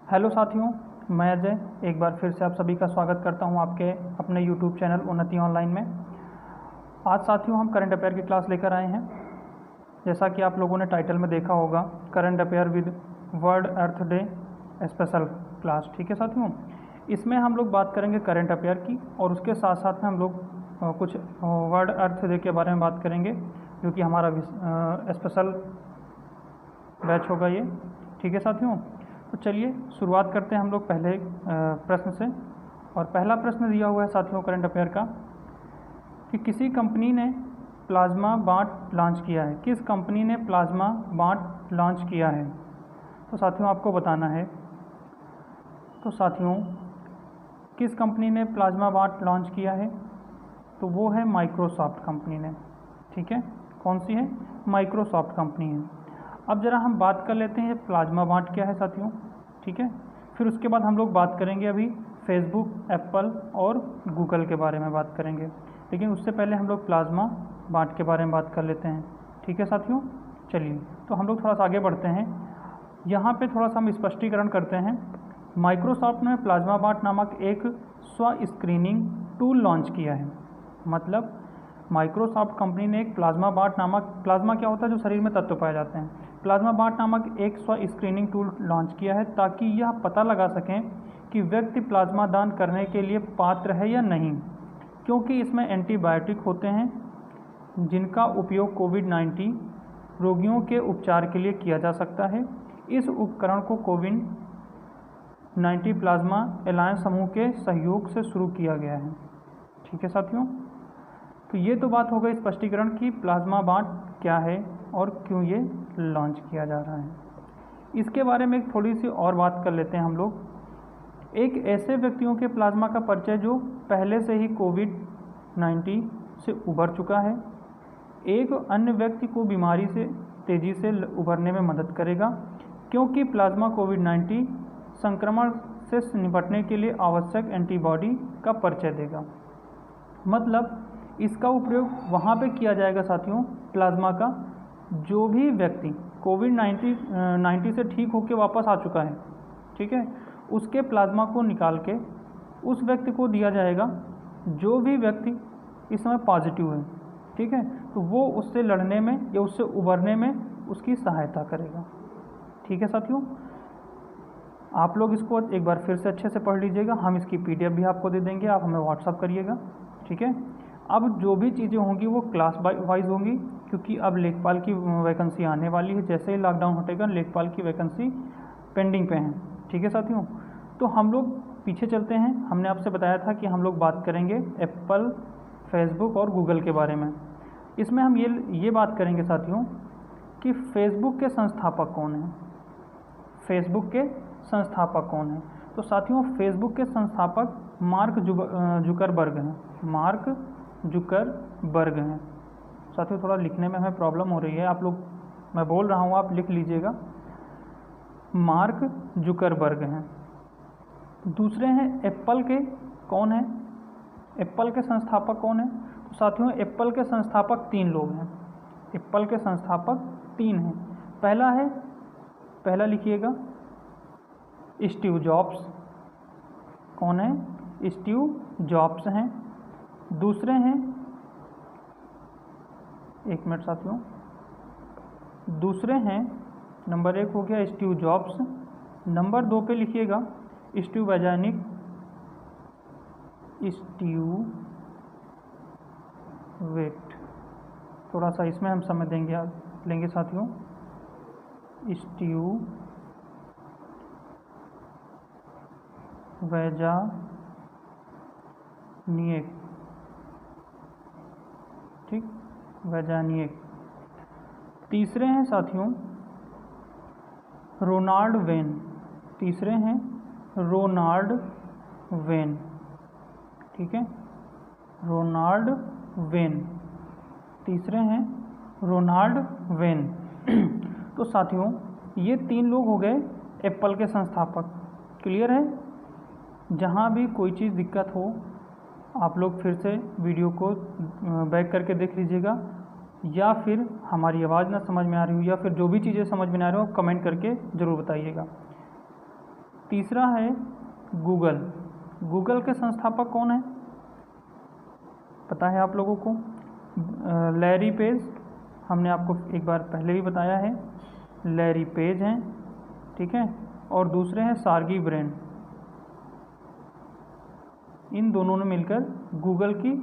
Hello साथियों, मैं अजय एक बार फिर से आप सभी का स्वागत करता हूं आपके अपने यूट्यूब चैनल उन्नति ऑनलाइन में। आज साथियों हम करंट अफेयर की क्लास लेकर आए हैं। जैसा कि आप लोगों ने टाइटल में देखा होगा, current affair with world earth day special class. ठीक है साथियों, इसमें हम लोग बात करेंगे करंट अफेयर की और उसके साथ साथ में हम लोग कुछ वर्ल्ड अर्थ डे के बारे में बात करेंगे, जो कि हमारा स्पेशल बैच होगा ये। ठीक है साथियों, तो चलिए शुरुआत करते हैं हम लोग पहले प्रश्न से। और पहला प्रश्न दिया हुआ है साथियों करंट अफेयर का कि किसी कंपनी ने प्लाज्मा बांट लॉन्च किया है। किस कंपनी ने प्लाज्मा बांट लॉन्च किया है? तो साथियों आपको बताना है। तो साथियों किस कंपनी ने प्लाज्मा बांट लॉन्च किया है? तो वो है माइक्रोसॉफ्ट कंपनी ने। ठीक है, कौन सी है? माइक्रोसॉफ्ट कंपनी है। अब ज़रा हम बात कर लेते हैं प्लाज्मा बांट क्या है साथियों। ठीक है, फिर उसके बाद हम लोग बात करेंगे अभी फेसबुक, एप्पल और गूगल के बारे में बात करेंगे, लेकिन उससे पहले हम लोग प्लाज्मा बांट के बारे में बात कर लेते हैं। ठीक है साथियों, चलिए तो हम लोग थोड़ा सा आगे बढ़ते हैं। यहाँ पे थोड़ा सा हम स्पष्टीकरण करते हैं। माइक्रोसॉफ्ट ने प्लाज्मा बांट नामक एक स्व स्क्रीनिंग टूल लॉन्च किया है। मतलब माइक्रोसॉफ्ट कंपनी ने एक प्लाज्मा बांट नामक, प्लाज्मा क्या होता है? जो शरीर में तत्व पाए जाते हैं। प्लाज्मा बांट नामक एक स्व स्क्रीनिंग टूल लॉन्च किया है ताकि यह पता लगा सकें कि व्यक्ति प्लाज्मा दान करने के लिए पात्र है या नहीं, क्योंकि इसमें एंटीबायोटिक होते हैं जिनका उपयोग कोविड-19 रोगियों के उपचार के लिए किया जा सकता है। इस उपकरण को कोविड-19 प्लाज्मा एलायंस समूह के सहयोग से शुरू किया गया है। ठीक है साथियों, तो ये तो बात हो गई स्पष्टीकरण की प्लाज्मा बांट क्या है और क्यों ये लॉन्च किया जा रहा है। इसके बारे में एक थोड़ी सी और बात कर लेते हैं हम लोग। एक ऐसे व्यक्तियों के प्लाज्मा का परिचय जो पहले से ही कोविड-19 से उबर चुका है, एक अन्य व्यक्ति को बीमारी से तेज़ी से उबरने में मदद करेगा, क्योंकि प्लाज्मा कोविड-19 संक्रमण से निपटने के लिए आवश्यक एंटीबॉडी का परिचय देगा। मतलब इसका उपयोग वहाँ पे किया जाएगा साथियों, प्लाज्मा का, जो भी व्यक्ति कोविड-19 से ठीक होकर वापस आ चुका है, ठीक है, उसके प्लाज्मा को निकाल के उस व्यक्ति को दिया जाएगा जो भी व्यक्ति इस समय पॉजिटिव है। ठीक है, तो वो उससे लड़ने में या उससे उबरने में उसकी सहायता करेगा। ठीक है साथियों, आप लोग इसको एक बार फिर से अच्छे से पढ़ लीजिएगा। हम इसकी PDF भी आपको दे देंगे, आप हमें व्हाट्सअप करिएगा। ठीक है, अब जो भी चीज़ें होंगी वो क्लास वाइज होंगी, क्योंकि अब लेखपाल की वैकेंसी आने वाली है। जैसे ही लॉकडाउन हटेगा लेखपाल की वैकेंसी पेंडिंग पे है। ठीक है साथियों, तो हम लोग पीछे चलते हैं। हमने आपसे बताया था कि हम लोग बात करेंगे एप्पल, फेसबुक और गूगल के बारे में। इसमें हम ये बात करेंगे साथियों कि फेसबुक के संस्थापक कौन हैं। फेसबुक के संस्थापक कौन हैं? तो साथियों फेसबुक के संस्थापक मार्क जुकरबर्ग हैं। मार्क जुकरबर्ग हैं। साथियों थोड़ा लिखने में हमें प्रॉब्लम हो रही है, आप लोग, मैं बोल रहा हूँ आप लिख लीजिएगा। मार्क जुकरबर्ग हैं। दूसरे हैं एप्पल के, कौन है? एप्पल के संस्थापक कौन है? तो साथियों एप्पल के संस्थापक 3 लोग हैं। एप्पल के संस्थापक 3 हैं। पहला लिखिएगा स्टीव जॉब्स। कौन है? स्टीव जॉब्स हैं। दूसरे हैं, एक मिनट साथियों, दूसरे हैं, नंबर 1 हो गया स्टीव जॉब्स। नंबर 2 पे लिखिएगा स्टीव वैजनिक। वेट, थोड़ा सा इसमें हम समय लेंगे साथियों। स्टीव वैजनिक। ठीक, वैजनिक। तीसरे हैं साथियों रोनाल्ड वेन। तीसरे हैं रोनाल्ड वेन। ठीक है, रोनाल्ड वेन। तीसरे हैं रोनाल्ड वेन। तो साथियों ये 3 लोग हो गए एप्पल के संस्थापक। क्लियर है? जहाँ भी कोई चीज़ दिक्कत हो आप लोग फिर से वीडियो को बैक करके देख लीजिएगा, या फिर हमारी आवाज़ ना समझ में आ रही हो, या फिर जो भी चीज़ें समझ में आ रही हो कमेंट करके ज़रूर बताइएगा। तीसरा है गूगल। गूगल के संस्थापक कौन है, पता है आप लोगों को? लैरी पेज, हमने आपको एक बार पहले भी बताया है, लैरी पेज हैं, ठीक है। और दूसरे हैं सार्गी ब्रेन। इन दोनों ने मिलकर गूगल की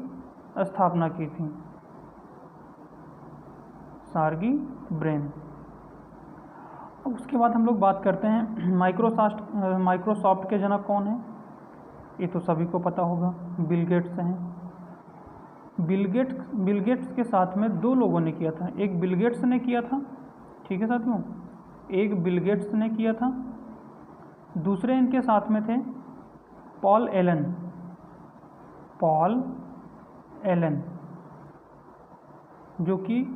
स्थापना की थी, सार्गी ब्रेन। उसके बाद हम लोग बात करते हैं माइक्रोसॉफ्ट के जनक कौन है? ये तो सभी को पता होगा, बिल गेट्स हैं। बिल गेट्स के साथ में दो लोगों ने किया था, एक बिल गेट्स ने किया था, ठीक है साथियों, एक बिल गेट्स ने किया था, दूसरे इनके साथ में थे पॉल एलन, जो कि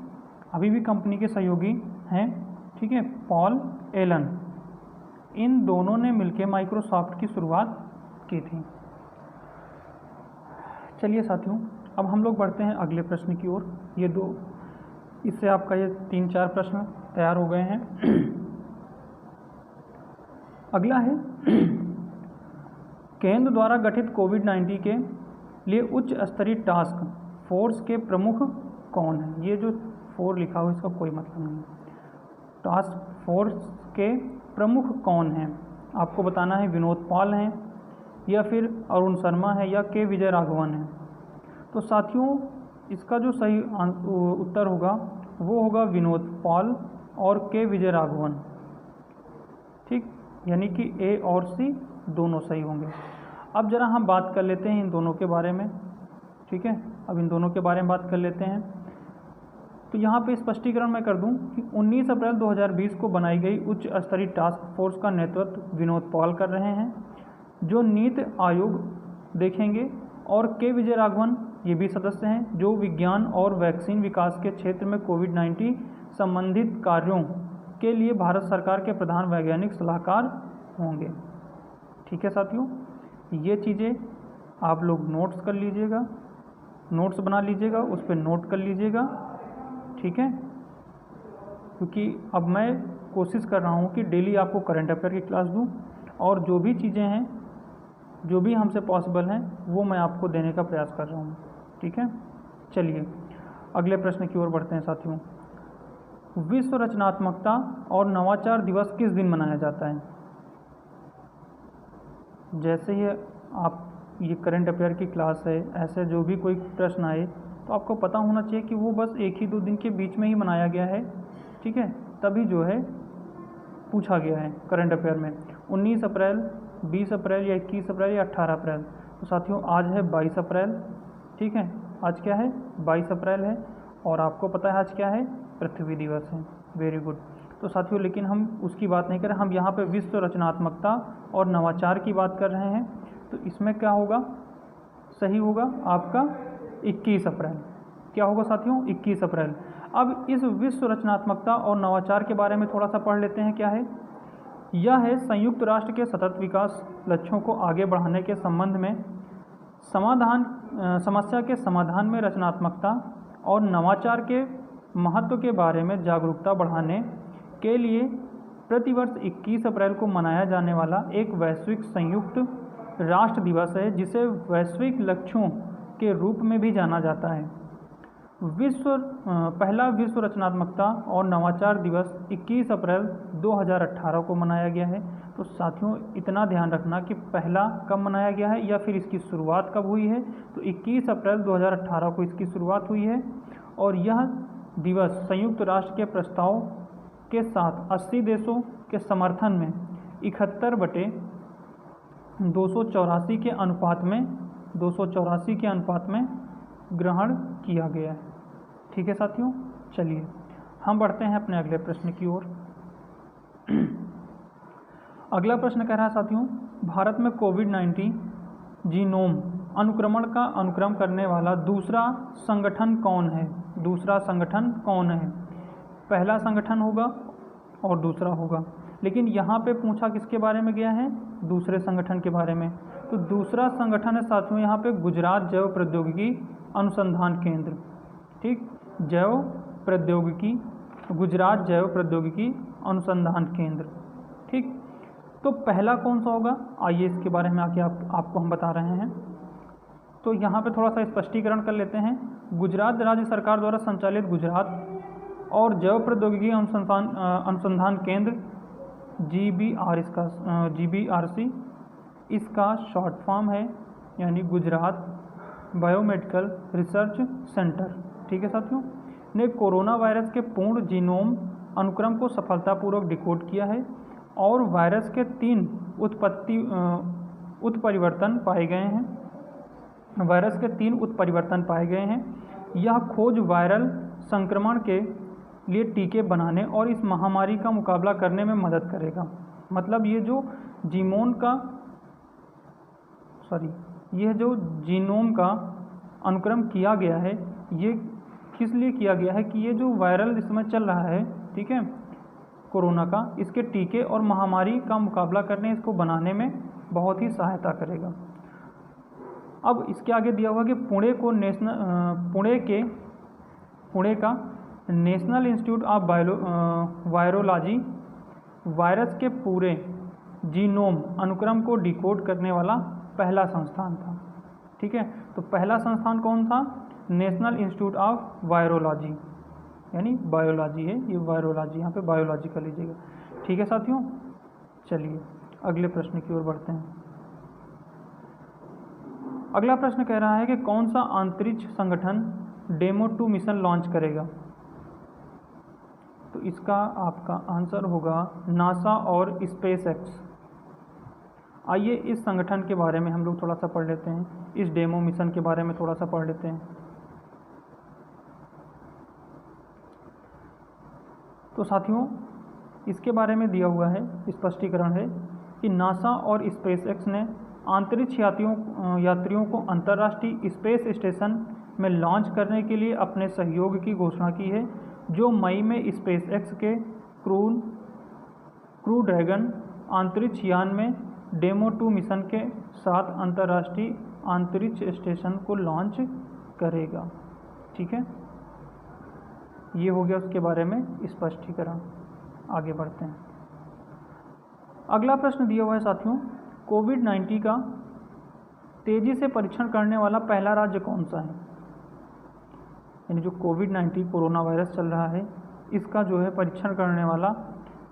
अभी भी कंपनी के सहयोगी हैं, ठीक है, पॉल एलन। इन दोनों ने मिलकर माइक्रोसॉफ्ट की शुरुआत की थी। चलिए साथियों, अब हम लोग बढ़ते हैं अगले प्रश्न की ओर। ये दो, इससे आपका ये 3-4 प्रश्न तैयार हो गए हैं। अगला है केंद्र द्वारा गठित कोविड-19 के लिए उच्च स्तरीय टास्क फोर्स के प्रमुख कौन है? ये जो 4 लिखा हुआ इसका कोई मतलब नहीं। टास्क फोर्स के प्रमुख कौन हैं? आपको बताना है विनोद पॉल हैं, या फिर अरुण शर्मा है, या के विजय राघवन है। तो साथियों, इसका जो सही उत्तर होगा वो होगा विनोद पॉल और के विजय राघवन, ठीक, यानी कि ए और सी दोनों सही होंगे। अब जरा हम बात कर लेते हैं इन दोनों के बारे में, ठीक है। अब इन दोनों के बारे में बात कर लेते हैं। तो यहाँ पे स्पष्टीकरण मैं कर दूं कि 19 अप्रैल 2020 को बनाई गई उच्च स्तरीय टास्क फोर्स का नेतृत्व विनोद पॉल कर रहे हैं, जो नीति आयोग देखेंगे, और के विजय राघवन ये भी सदस्य हैं, जो विज्ञान और वैक्सीन विकास के क्षेत्र में कोविड-19 संबंधित कार्यों के लिए भारत सरकार के प्रधान वैज्ञानिक सलाहकार होंगे। ठीक है साथियों, ये चीज़ें आप लोग नोट्स कर लीजिएगा, नोट्स बना लीजिएगा, उस पर नोट कर लीजिएगा, ठीक है। क्योंकि अब मैं कोशिश कर रहा हूँ कि डेली आपको करंट अफेयर की क्लास दूँ, और जो भी चीज़ें हैं, जो भी हमसे पॉसिबल हैं, वो मैं आपको देने का प्रयास कर रहा हूँ, ठीक है। चलिए अगले प्रश्न की ओर बढ़ते हैं साथियों। विश्व रचनात्मकता और नवाचार दिवस किस दिन मनाया जाता है? जैसे ही आप ये करंट अफेयर की क्लास है, ऐसे जो भी कोई प्रश्न आए तो आपको पता होना चाहिए कि वो बस 1 ही 2 दिन के बीच में ही मनाया गया है, ठीक है। तभी जो है पूछा गया है करंट अफेयर में 19 अप्रैल, 20 अप्रैल या 21 अप्रैल या 18 अप्रैल। तो साथियों आज है 22 अप्रैल, ठीक है। आज क्या है? 22 अप्रैल है, और आपको पता है आज क्या है? पृथ्वी दिवस है। Very good. तो साथियों लेकिन हम उसकी बात नहीं कर रहे, हम यहाँ पे विश्व रचनात्मकता और नवाचार की बात कर रहे हैं। तो इसमें क्या होगा? सही होगा आपका 21 अप्रैल। क्या होगा साथियों? 21 अप्रैल। अब इस विश्व रचनात्मकता और नवाचार के बारे में थोड़ा सा पढ़ लेते हैं। क्या है? यह है संयुक्त राष्ट्र के सतत विकास लक्ष्यों को आगे बढ़ाने के संबंध में समस्या के समाधान में रचनात्मकता और नवाचार के महत्व के बारे में जागरूकता बढ़ाने के लिए प्रतिवर्ष 21 अप्रैल को मनाया जाने वाला एक वैश्विक संयुक्त राष्ट्र दिवस है, जिसे वैश्विक लक्ष्यों के रूप में भी जाना जाता है। पहला विश्व रचनात्मकता और नवाचार दिवस 21 अप्रैल 2018 को मनाया गया है। तो साथियों इतना ध्यान रखना कि पहला कब मनाया गया है या फिर इसकी शुरुआत कब हुई है। तो 21 अप्रैल 2018 को इसकी शुरुआत हुई है, और यह दिवस संयुक्त राष्ट्र के प्रस्ताव के साथ 80 देशों के समर्थन में 71/284 के अनुपात में ग्रहण किया गया है। ठीक है साथियों, चलिए हम बढ़ते हैं अपने अगले प्रश्न की ओर। अगला प्रश्न कह रहा है साथियों, भारत में कोविड-19 जीनोम अनुक्रमण का अनुक्रम करने वाला दूसरा संगठन कौन है? दूसरा संगठन कौन है? पहला संगठन होगा और दूसरा होगा, लेकिन यहाँ पे पूछा किसके बारे में गया है? दूसरे संगठन के बारे में। तो दूसरा संगठन है साथियों यहाँ पे गुजरात जैव प्रौद्योगिकी अनुसंधान केंद्र। ठीक, गुजरात जैव प्रौद्योगिकी अनुसंधान केंद्र। ठीक, तो पहला कौन सा होगा, आइए इसके बारे में आके आपको हम बता रहे हैं। तो यहाँ पे थोड़ा सा स्पष्टीकरण कर लेते हैं। गुजरात राज्य सरकार द्वारा संचालित गुजरात और जैव प्रौद्योगिकी अनुसंधान केंद्र GBRC इसका शॉर्ट फॉर्म है, यानी गुजरात बायोमेडिकल रिसर्च सेंटर। ठीक है साथियों, ने कोरोना वायरस के पूर्ण जीनोम अनुक्रम को सफलतापूर्वक डिकोड किया है और वायरस के 3 उत्परिवर्तन पाए गए हैं। यह खोज वायरल संक्रमण के लिए टीके बनाने और इस महामारी का मुकाबला करने में मदद करेगा। मतलब ये जो जीनोम का अनुक्रम किया गया है, ये किस लिए किया गया है कि ये जो वायरल इसमें चल रहा है, ठीक है, कोरोना का, इसके टीके और महामारी का मुकाबला करने, इसको बनाने में बहुत ही सहायता करेगा। अब इसके आगे दिया हुआ कि पुणे का national institute of virology virus के पूरे जीनोम अनुक्रम को डिकोड करने वाला पहला संस्थान था। ठीक है, तो पहला संस्थान कौन था? नेशनल इंस्टीट्यूट ऑफ वायरोलॉजी, यानी बायोलॉजी है ये, वायरोलॉजी, यहाँ पे बायोलॉजी कर लीजिएगा। ठीक है साथियों, चलिए अगले प्रश्न की ओर बढ़ते हैं। अगला प्रश्न कह रहा है कि कौन सा अंतरिक्ष संगठन डेमो 2 मिशन लॉन्च करेगा? तो इसका आपका आंसर होगा नासा और स्पेस एक्स। आइए इस संगठन के बारे में हम लोग थोड़ा सा पढ़ लेते हैं, इस डेमो मिशन के बारे में थोड़ा सा पढ़ लेते हैं। तो साथियों, इसके बारे में दिया हुआ है, स्पष्टीकरण है कि नासा और स्पेस एक्स ने अंतरिक्ष यात्रियों को अंतर्राष्ट्रीय स्पेस स्टेशन में लॉन्च करने के लिए अपने सहयोग की घोषणा की है, जो मई में स्पेस एक्स के क्रू ड्रैगन अंतरिक्ष यान में डेमो 2 मिशन के साथ अंतर्राष्ट्रीय अंतरिक्ष स्टेशन को लॉन्च करेगा। ठीक है, ये हो गया उसके बारे में स्पष्टीकरण। आगे बढ़ते हैं। अगला प्रश्न दिया हुआ है साथियों, कोविड-19 का तेजी से परीक्षण करने वाला पहला राज्य कौन सा है? यानी जो कोविड-19 कोरोना वायरस चल रहा है, इसका जो है परीक्षण करने वाला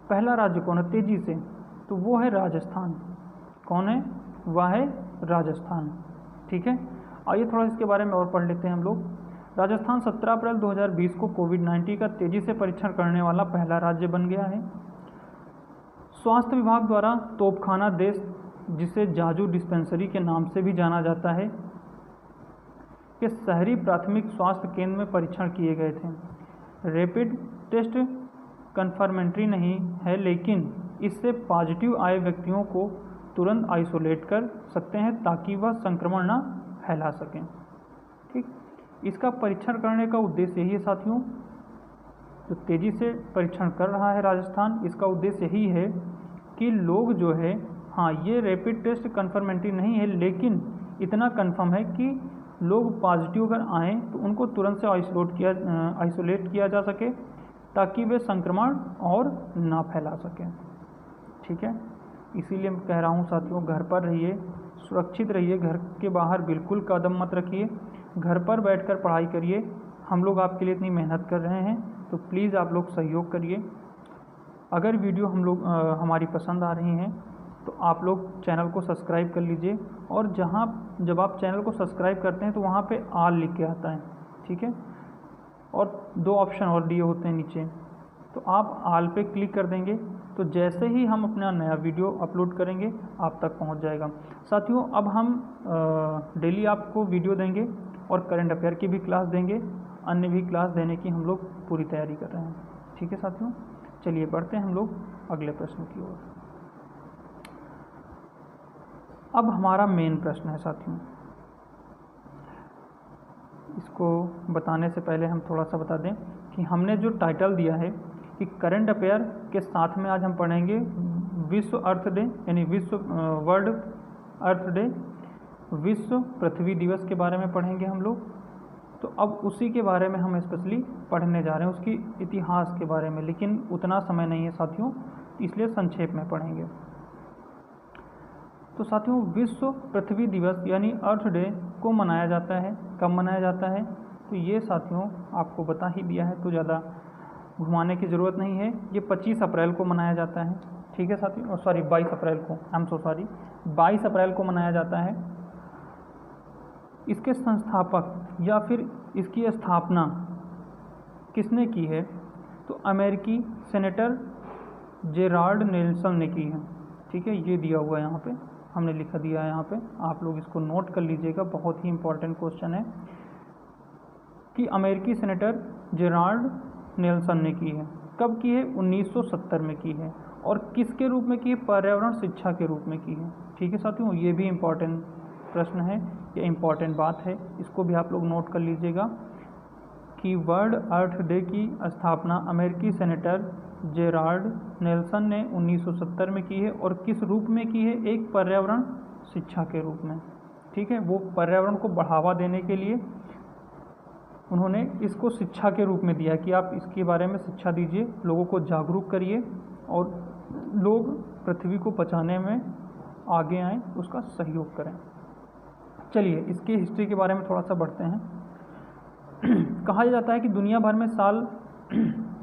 पहला राज्य कौन है तेजी से? तो वो है राजस्थान। कौन है? वह है राजस्थान। ठीक है, आइए थोड़ा इसके बारे में और पढ़ लेते हैं हम लोग। राजस्थान 17 अप्रैल 2020 को कोविड-19 का तेजी से परीक्षण करने वाला पहला राज्य बन गया है। स्वास्थ्य विभाग द्वारा तोपखाना देश, जिसे जाजू डिस्पेंसरी के नाम से भी जाना जाता है, के शहरी प्राथमिक स्वास्थ्य केंद्र में परीक्षण किए गए थे। रैपिड टेस्ट कन्फर्मेंट्री नहीं है, लेकिन इससे पॉजिटिव आए व्यक्तियों को तुरंत आइसोलेट कर सकते हैं ताकि वह संक्रमण न फैला सकें। ठीक, इसका परीक्षण करने का उद्देश्य यही है साथियों, जो तेज़ी से परीक्षण कर रहा है राजस्थान, इसका उद्देश्य यही है कि लोग जो है, हाँ ये रैपिड टेस्ट कन्फर्मेंट्री नहीं है, लेकिन इतना कन्फर्म है कि लोग पॉजिटिव अगर आएँ तो उनको तुरंत से आइसोलेट किया जा सके ताकि वे संक्रमण और ना फैला सकें। ठीक है, इसीलिए मैं कह रहा हूँ साथियों, घर पर रहिए, सुरक्षित रहिए, घर के बाहर बिल्कुल कदम मत रखिए, घर पर बैठकर पढ़ाई करिए। हम लोग आपके लिए इतनी मेहनत कर रहे हैं, तो प्लीज़ आप लोग सहयोग करिए। अगर वीडियो हमारी पसंद आ रही हैं तो आप लोग चैनल को सब्सक्राइब कर लीजिए, और जब आप चैनल को सब्सक्राइब करते हैं तो वहाँ पे ऑल लिख के आता है। ठीक है, और 2 ऑप्शन और दिए होते हैं नीचे, तो आप ऑल पे क्लिक कर देंगे तो जैसे ही हम अपना नया वीडियो अपलोड करेंगे आप तक पहुंच जाएगा। साथियों, अब हम डेली आपको वीडियो देंगे और करंट अफेयर की भी क्लास देंगे, अन्य भी क्लास देने की हम लोग पूरी तैयारी कर रहे हैं। ठीक है साथियों, चलिए बढ़ते हैं हम लोग अगले प्रश्न की ओर। अब हमारा मेन प्रश्न है साथियों, इसको बताने से पहले हम थोड़ा सा बता दें कि हमने जो टाइटल दिया है कि करंट अफेयर के साथ में आज हम पढ़ेंगे विश्व अर्थ डे, यानी वर्ल्ड अर्थ डे, विश्व पृथ्वी दिवस के बारे में पढ़ेंगे हम लोग। तो अब उसी के बारे में हम स्पेशली पढ़ने जा रहे हैं, उसकी इतिहास के बारे में, लेकिन उतना समय नहीं है साथियों, इसलिए संक्षेप में पढ़ेंगे। तो साथियों विश्व पृथ्वी दिवस यानी अर्थ डे को मनाया जाता है। कब मनाया जाता है? तो ये साथियों आपको बता ही दिया है, तो ज़्यादा घुमाने की ज़रूरत नहीं है। ये 25 अप्रैल को मनाया जाता है। ठीक है साथियों, सॉरी 22 अप्रैल को, 22 अप्रैल को मनाया जाता है। इसके संस्थापक या फिर इसकी स्थापना किसने की है? तो अमेरिकी सेनेटर जेराल्ड नेल्सन ने की है। ठीक है, ये दिया हुआ है यहाँ पे, हमने लिखा दिया है यहाँ पे, आप लोग इसको नोट कर लीजिएगा, बहुत ही इंपॉर्टेंट क्वेश्चन है कि अमेरिकी सेनेटर जेराल्ड नेल्सन ने की है। कब की है? 1970 में की है। और किसके रूप में की है? पर्यावरण शिक्षा के रूप में की है। ठीक है साथियों, ये भी इम्पॉर्टेंट प्रश्न है, ये इम्पॉर्टेंट बात है, इसको भी आप लोग नोट कर लीजिएगा कि वर्ल्ड अर्थ डे की स्थापना अमेरिकी सेनेटर जेराल्ड नेल्सन ने 1970 में की है। और किस रूप में की है? एक पर्यावरण शिक्षा के रूप में। ठीक है, वो पर्यावरण को बढ़ावा देने के लिए उन्होंने इसको शिक्षा के रूप में दिया कि आप इसके बारे में शिक्षा दीजिए, लोगों को जागरूक करिए और लोग पृथ्वी को बचाने में आगे आएँ, उसका सहयोग करें। चलिए इसकी हिस्ट्री के बारे में थोड़ा सा बढ़ते हैं। कहा जाता है कि दुनिया भर में साल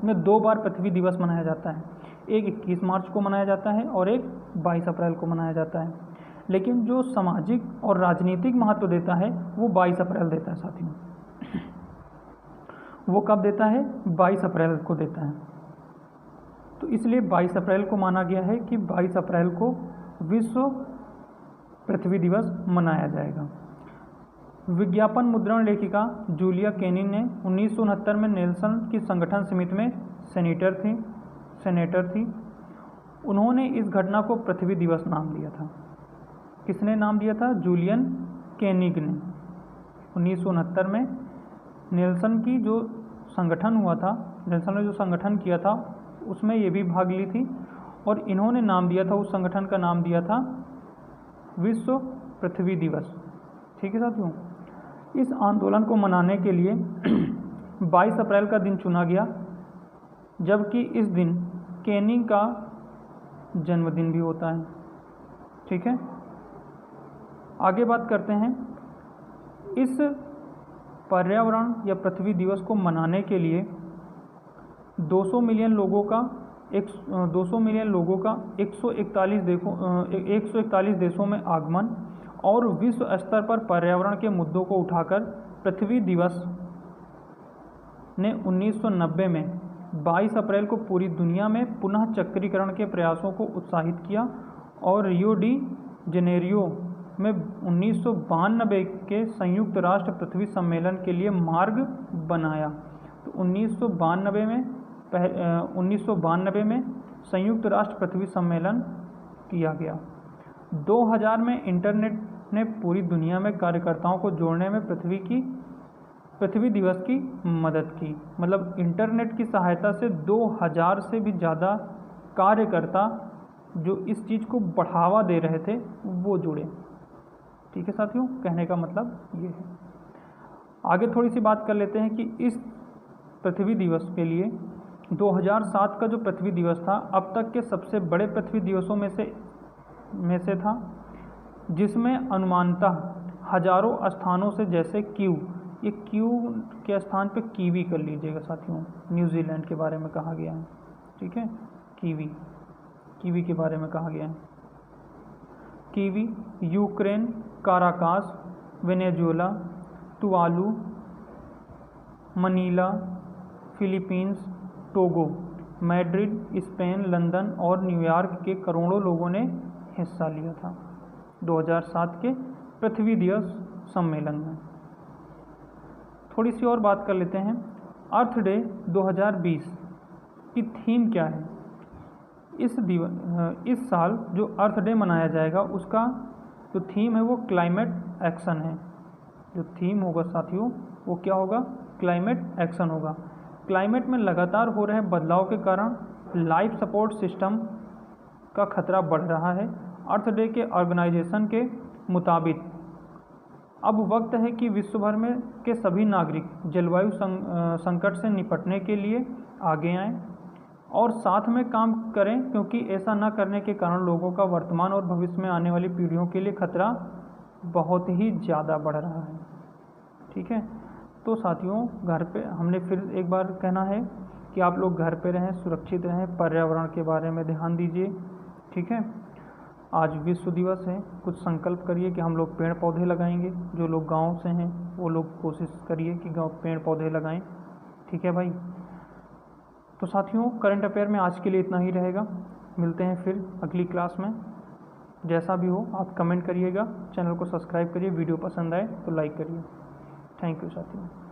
में 2 बार पृथ्वी दिवस मनाया जाता है। एक 21 मार्च को मनाया जाता है और एक 22 अप्रैल को मनाया जाता है। लेकिन जो सामाजिक और राजनीतिक महत्व देता है वो 22 अप्रैल देता है साथियों। वो कब देता है? 22 अप्रैल को देता है। तो इसलिए 22 अप्रैल को माना गया है कि 22 अप्रैल को विश्व पृथ्वी दिवस मनाया जाएगा। विज्ञापन मुद्रण लेखिका जूलिया केनिन ने 1969 में नेल्सन की संगठन समिति में सेनेटर थी। उन्होंने इस घटना को पृथ्वी दिवस नाम दिया था। किसने नाम दिया था? जूलियन केनिग ने। 1969 में नेल्सन की जो संगठन हुआ था, नेल्सन ने जो संगठन किया था उसमें ये भी भाग ली थी और इन्होंने नाम दिया था, उस संगठन का नाम दिया था विश्व पृथ्वी दिवस। ठीक है साथियों, इस आंदोलन को मनाने के लिए 22 अप्रैल का दिन चुना गया, जबकि इस दिन केनिग का जन्मदिन भी होता है। ठीक है, आगे बात करते हैं। इस पर्यावरण या पृथ्वी दिवस को मनाने के लिए 200 मिलियन लोगों का 141 देशों में आगमन और विश्व स्तर पर पर्यावरण के मुद्दों को उठाकर पृथ्वी दिवस ने 1990 में 22 अप्रैल को पूरी दुनिया में पुनः चक्रीकरण के प्रयासों को उत्साहित किया और रियो डी जेनेरियो में 1992 के संयुक्त राष्ट्र पृथ्वी सम्मेलन के लिए मार्ग बनाया। तो 1992 में संयुक्त राष्ट्र पृथ्वी सम्मेलन किया गया। 2000 में इंटरनेट ने पूरी दुनिया में कार्यकर्ताओं को जोड़ने में पृथ्वी दिवस की मदद की। मतलब इंटरनेट की सहायता से 2000 से भी ज़्यादा कार्यकर्ता जो इस चीज़ को बढ़ावा दे रहे थे वो जुड़े। ठीक है साथियों, कहने का मतलब ये है। आगे थोड़ी सी बात कर लेते हैं कि इस पृथ्वी दिवस के लिए 2007 का जो पृथ्वी दिवस था अब तक के सबसे बड़े पृथ्वी दिवसों में से था, जिसमें अनुमानतः हजारों स्थानों से, जैसे ये क्यू के स्थान पे कीवी कर लीजिएगा साथियों, न्यूजीलैंड के बारे में कहा गया है। ठीक है, कीवी के बारे में कहा गया है। Kiwi Ukraine, Caracas, Venezuela, Tuvalu, Manila, Philippines, Togo, Madrid, Spain, London और न्यूयॉर्क के करोड़ों लोगों ने हिस्सा लिया था 2007 के पृथ्वी दिवस सम्मेलन में। थोड़ी सी और बात कर लेते हैं। अर्थ डे 2020 की थीम क्या है? इस साल जो अर्थ डे मनाया जाएगा उसका जो थीम है वो क्लाइमेट एक्शन है। जो थीम होगा साथियों वो क्या होगा? क्लाइमेट एक्शन होगा। क्लाइमेट में लगातार हो रहे बदलाव के कारण लाइफ सपोर्ट सिस्टम का खतरा बढ़ रहा है। अर्थ डे के ऑर्गेनाइजेशन के मुताबिक अब वक्त है कि विश्व भर में के सभी नागरिक जलवायु संकट से निपटने के लिए आगे आएं और साथ में काम करें, क्योंकि ऐसा न करने के कारण लोगों का वर्तमान और भविष्य में आने वाली पीढ़ियों के लिए खतरा बहुत ही ज़्यादा बढ़ रहा है। ठीक है, तो साथियों घर पे हमने फिर एक बार कहना है कि आप लोग घर पे रहें, सुरक्षित रहें, पर्यावरण के बारे में ध्यान दीजिए। ठीक है, आज विश्व दिवस है, कुछ संकल्प करिए कि हम लोग पेड़ पौधे लगाएंगे। जो लोग गांव से हैं वो लोग कोशिश करिए कि गांव पेड़ पौधे लगाएं। ठीक है भाई, तो साथियों करंट अफेयर में आज के लिए इतना ही रहेगा। मिलते हैं फिर अगली क्लास में। जैसा भी हो आप कमेंट करिएगा, चैनल को सब्सक्राइब करिए, वीडियो पसंद आए तो लाइक करिए। थैंक यू साथियों।